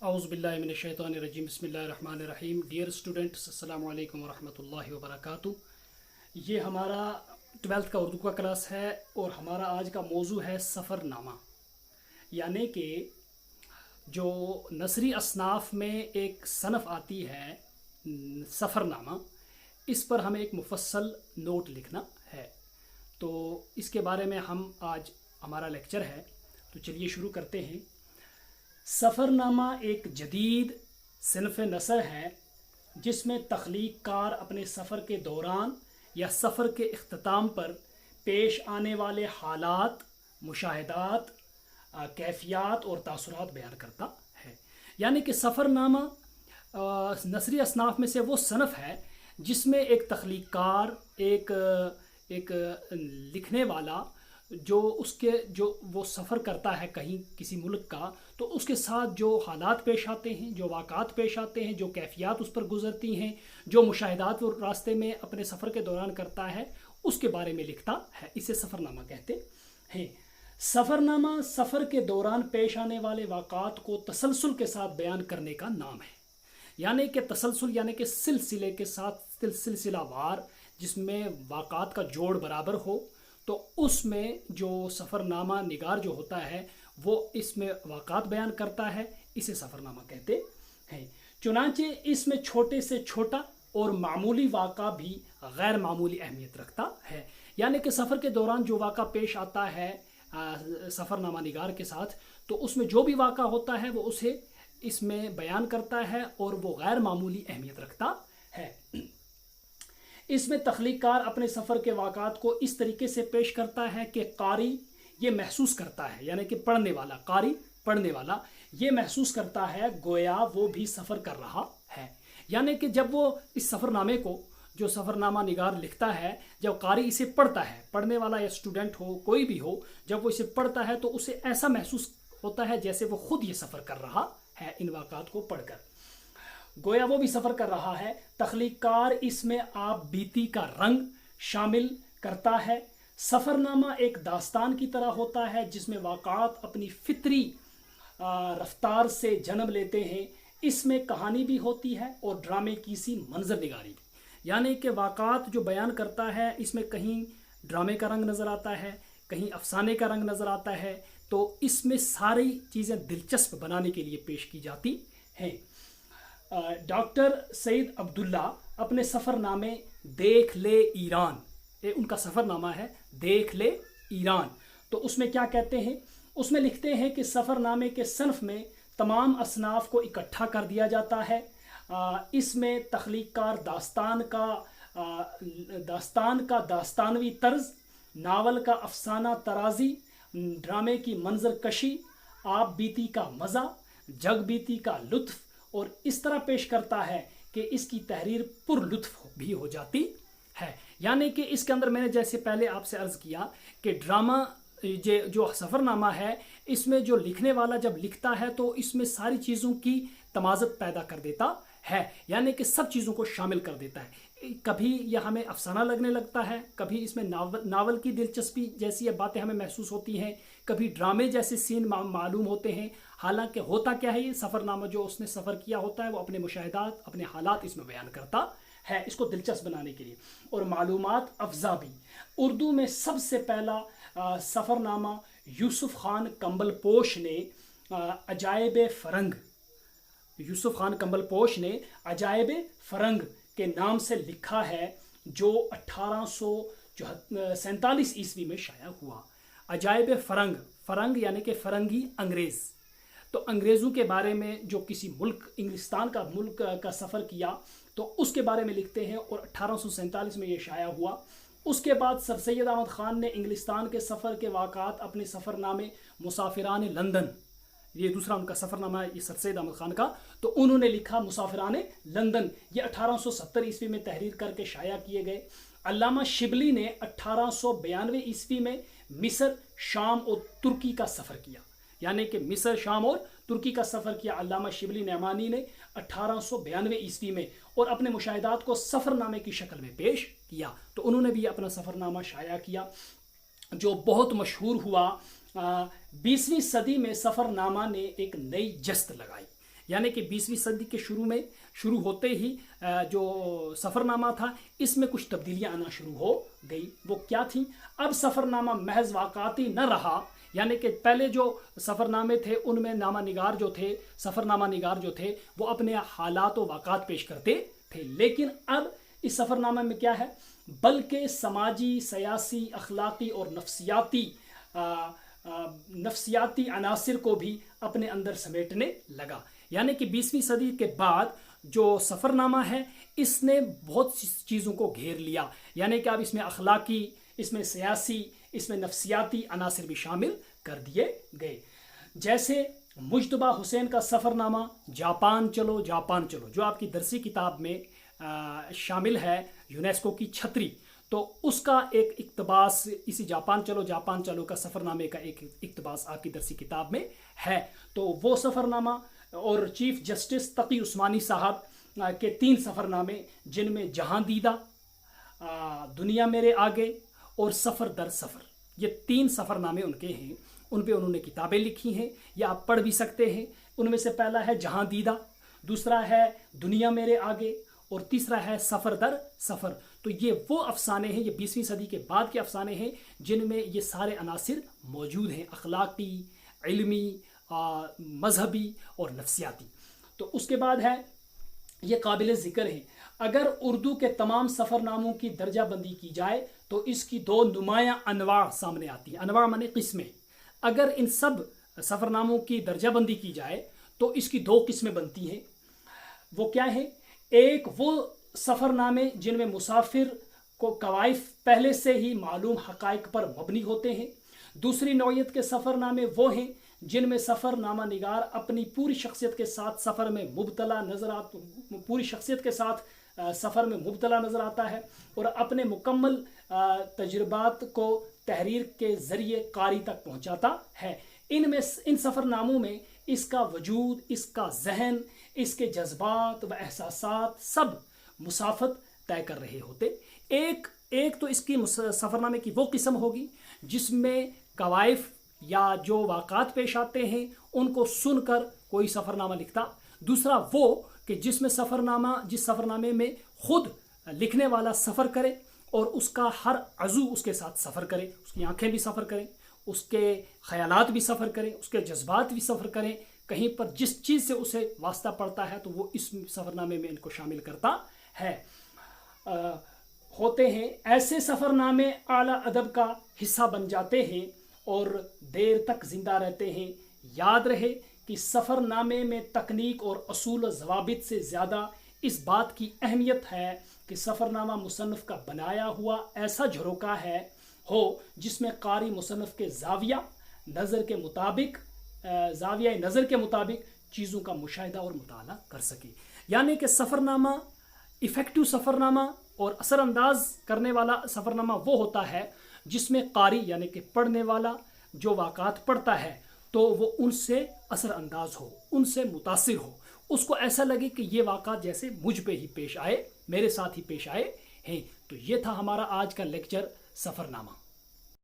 औज़ुबिल्लाहिमिनश्शैतानिर्रजीम बिस्मिल्लाहिर्रहमानिर्रहीम। Dear students, अस्सलाम वालेकुम वरहमतुल्लाहि वबरकातुहू। ये हमारा 12th का उर्दू का क्लास है और हमारा आज का मौजू है सफ़रनामा। यानी कि जो नसरी असनाफ़ में एक सनफ़ आती है सफ़रनामा, इस पर हमें एक मुफस्सल नोट लिखना है। तो इसके बारे में हम आज हमारा लेक्चर है, तो चलिए शुरू करते हैं। सफ़रनामा एक जदीद सिनफ़ नसर है जिसमें तख्लीक कार अपने सफ़र के दौरान या सफ़र के इख्तिताम पर पेश आने वाले हालात, मुशाहिदात, कैफ़ियत और तासुरात बयान करता है। यानी कि सफ़रनामा नसरी असनाफ़ में से वो सनफ़ है जिसमें एक तख्लीक कार, एक लिखने वाला जो वो सफ़र करता है कहीं किसी मुल्क का, तो उसके साथ जो हालात पेश आते हैं, जो वाक़ात पेश आते हैं, जो कैफ़ियत उस पर गुज़रती हैं, जो मुशाहिदात वो रास्ते में अपने सफ़र के दौरान करता है, उसके बारे में लिखता है। इसे सफ़रनामा कहते हैं। सफ़रनामा सफ़र के दौरान पेश आने वाले वाक़ात को तसलसल के साथ बयान करने का नाम है। यानी कि तसलसल यानी कि सिलसिले के साथ सिलसिलावार, जिसमें वाक़ात का जोड़ बराबर हो, तो उसमें जो सफ़रनामा निगार जो होता है वो इसमें वाक़ात बयान करता है। इसे सफ़रनामा कहते हैं। चुनांचे इसमें छोटे से छोटा और मामूली वाक़ा भी गैर मामूली अहमियत रखता है। यानी कि सफ़र के दौरान जो वाक़ा पेश आता है सफ़रनामा निगार के साथ, तो उसमें जो भी वाक़ा होता है वो उसे इसमें बयान करता है और वो गैर मामूली अहमियत रखता है। इसमें तख्लीक़कार अपने सफ़र के वाक़ात को इस तरीके से पेश करता है कि कारी ये महसूस करता है, यानी कि पढ़ने वाला, कारी पढ़ने वाला ये महसूस करता है गोया वो भी सफ़र कर रहा है। यानी कि जब वो इस सफ़रनामे को, जो सफ़रनामा निगार लिखता है, जब कारी इसे पढ़ता है, पढ़ने वाला या स्टूडेंट हो, कोई भी हो, जब वो इसे पढ़ता है तो उसे ऐसा महसूस होता है जैसे वो खुद ये सफ़र कर रहा है इन वाक़ात को पढ़कर, गोया वो भी सफ़र कर रहा है। तख्लीक़कार इसमें आप बीती का रंग शामिल करता है। सफ़रनामा एक दास्तान की तरह होता है जिसमें वाक़ात अपनी फितरी रफ्तार से जन्म लेते हैं। इसमें कहानी भी होती है और ड्रामे की सी मंजर निगारी भी। यानी कि वाक़ात जो बयान करता है इसमें कहीं ड्रामे का रंग नज़र आता है, कहीं अफसाने का रंग नज़र आता है। तो इसमें सारी चीज़ें दिलचस्प बनाने के लिए पेश की जाती हैं। डॉक्टर सईद अब्दुल्ला अपने सफ़रनामे देख ले ईरान, ये उनका सफ़रनामा है, देख ले ईरान, तो उसमें क्या कहते हैं? उसमें लिखते हैं कि सफ़रनामे के सनफ़ में तमाम असनाफ़ को इकट्ठा कर दिया जाता है। इसमें तख्लीक़कार दास्तान का दास्तानवी तर्ज़, नावल का अफसाना तराज़ी, ड्रामे की मंजर कशी, आप बीती का मज़ा, जग बीती का लुत्फ़ और इस तरह पेश करता है कि इसकी तहरीर पुरलुत्फ़ भी हो जाती है। यानी कि इसके अंदर मैंने जैसे पहले आपसे अर्ज़ किया कि ड्रामा जो सफ़रनामा है, इसमें जो लिखने वाला जब लिखता है तो इसमें सारी चीज़ों की तमाज़त पैदा कर देता है, यानी कि सब चीज़ों को शामिल कर देता है। कभी यह हमें अफसाना लगने लगता है, कभी इसमें नावल की दिलचस्पी जैसी बातें हमें महसूस होती हैं, कभी ड्रामे जैसे सीन मालूम होते हैं। हालांकि होता क्या है, ये सफ़रनामा जो उसने सफ़र किया होता है वो अपने मुशाहिदात, अपने हालात इसमें बयान करता है, इसको दिलचस्प बनाने के लिए। और मालूमात अफ़ज़ा भी। उर्दू में सबसे पहला सफ़रनामा यूसुफ़ ख़ान कंबलपोश ने अजायब फ़रंग, यूसुफ़ ख़ान कंबलपोश ने अजायब फ़रंग के नाम से लिखा है, जो 1847 ईस्वी में शाया हुआ। अजायब फ़रंग, फ़रंग यानी कि फ़रंगी, अंग्रेज़, तो अंग्रेज़ों के बारे में जो किसी मुल्क, इंग्लिस्तान का मुल्क का सफ़र किया तो उसके बारे में लिखते हैं और 1847 में ये शाया हुआ। उसके बाद सर सैयद अहमद ख़ान ने इंग्लिस्तान के सफ़र के वाक़ात अपने सफ़रनामे मुसाफिरान लंदन, ये दूसरा उनका सफ़रनामा है ये सर सैयद अहमद ख़ान का, तो उन्होंने लिखा मुसाफिरान लंदन, ये 1870 ईस्वी में तहरीर करके शाया किए गए। अल्लामा शिबली ने 1892 ईस्वी में मिस्र, शाम और तुर्की का सफ़र किया, यानी कि मिस्र, शाम और तुर्की का सफ़र किया अल्लामा शिबली नहमानी ने 1892 ईस्वी में, और अपने मुशाहिदात को सफ़रनामे की शक्ल में पेश किया। तो उन्होंने भी अपना सफ़रनामा शाया किया जो बहुत मशहूर हुआ। 20वीं सदी में सफ़रनामा ने एक नई जस्त लगाई, یعنی کہ 20ویں صدی کے شروع ہوتے ہی جو سفر نامہ تھا اس میں کچھ تبدیلیاں آنا شروع ہو گئی. وہ کیا تھیں؟ اب سفر نامہ محض واقعاتی نہ رہا. یعنی کہ پہلے جو سفر نامے تھے ان میں سفر نامہ نگار جو تھے وہ اپنے حالات و واقعات پیش کرتے تھے. لیکن اب اس سفر نامے میں کیا ہے؟ بلکہ سماجی، سیاسی، اخلاقی اور نفسیاتی عناصر کو بھی اپنے اندر سمیٹنے لگا. یعنی کہ 20ویں صدی کے بعد جو سفر نامہ ہے اس نے بہت سی چیزوں کو گھیر لیا. یعنی کہ اب اس میں اخلاقی، اس میں سیاسی، اس میں نفسیاتی عناصر بھی شامل کر دیے گئے. جیسے مجتبیٰ حسین کا سفر نامہ جاپان چلو جاپان چلو، جو آپ کی درسی کتاب میں شامل ہے، یونیسکو کی چھتری، تو اس کا ایک اقتباس اسی جاپان چلو کا سفر نامے کا ایک اقتباس آپ کی درسی کتاب میں ہے. تو وہ سفر نامہ اور چیف جسٹس تقی عثمانی صاحب کے 3 سفر نامے، جن میں جہاں دیدہ، دنیا میرے آگے اور سفر در سفر، یہ 3 سفر نامے ان کے ہیں. ان پہ انہوں نے کتابیں لکھی ہیں یا آپ پڑھ بھی سکتے ہیں. ان میں سے پہلا ہے جہاں دیدہ، دوسرا ہے دنیا میرے آگے اور تیسرا ہے سفر در سفر. تو یہ وہ افسانے ہیں، یہ 20ویں صدی کے بعد کے افسانے ہیں جن میں یہ سارے عناصر موجود ہیں، اخلاقی، علمی، مذہبی اور نفسیاتی. تو اس کے بعد ہے، یہ قابل ذکر ہے، اگر اردو کے تمام سفر ناموں کی درجہ بندی کی جائے تو اس کی 2 نمایاں انواع سامنے آتی ہیں. انواع مانے قسمیں. اگر ان سب سفر ناموں کی درجہ بندی کی جائے تو اس کی 2 قسمیں بنتی ہیں. وہ کیا ہیں؟ ایک وہ سفر نامے جن میں مسافر کو کوائف پہلے سے ہی معلوم حقائق پر مبنی ہوتے ہیں. دوسری نوعیت کے سفر نامے وہ ہیں جن میں سفر نامہ نگار اپنی پوری شخصیت کے ساتھ سفر میں مبتلا نظر آتا ہے اور اپنے مکمل تجربات کو تحریر کے ذریعے قاری تک پہنچاتا ہے. ان سفر ناموں میں اس کا وجود، اس کا ذہن، اس کے جذبات و احساسات سب مسافت طے کر رہے ہوتے. ایک تو اس کی سفر نامے کی وہ قسم ہوگی جس میں کوائف یا جو واقعات پیش آتے ہیں ان کو سن کر کوئی سفر نامہ لکھتا. دوسرا وہ کہ جس سفر نامے میں خود لکھنے والا سفر کرے اور اس کا ہر عضو اس کے ساتھ سفر کرے، اس کی آنکھیں بھی سفر کریں، اس کے خیالات بھی سفر کریں، اس کے جذبات بھی سفر کریں. کہیں پر جس چیز سے اسے واسطہ پڑتا ہے تو وہ اس سفر نامے میں ان کو شامل کرتا ہے. ہوتے ہیں ایسے سفر نامے اعلیٰ ادب کا حصہ بن جاتے ہیں اور دیر تک زندہ رہتے ہیں. یاد رہے کہ سفر نامے میں تکنیک اور اصول و ضوابط سے زیادہ اس بات کی اہمیت ہے کہ سفر نامہ مصنف کا بنایا ہوا ایسا جھروکا ہو جس میں قاری مصنف کے زاویہ نظر کے مطابق چیزوں کا مشاہدہ اور مطالعہ کر سکے. یعنی کہ سفر نامہ، ایفیکٹو سفر نامہ اور اثر انداز کرنے والا سفر نامہ وہ ہوتا ہے جس میں قاری یعنی کہ پڑھنے والا جو واقعات پڑھتا ہے تو وہ ان سے اثر انداز ہو، ان سے متاثر ہو، اس کو ایسا لگے کہ یہ واقعات جیسے مجھ پہ ہی پیش آئے، میرے ساتھ ہی پیش آئے ہیں. تو یہ تھا ہمارا آج کا لیکچر سفر نامہ.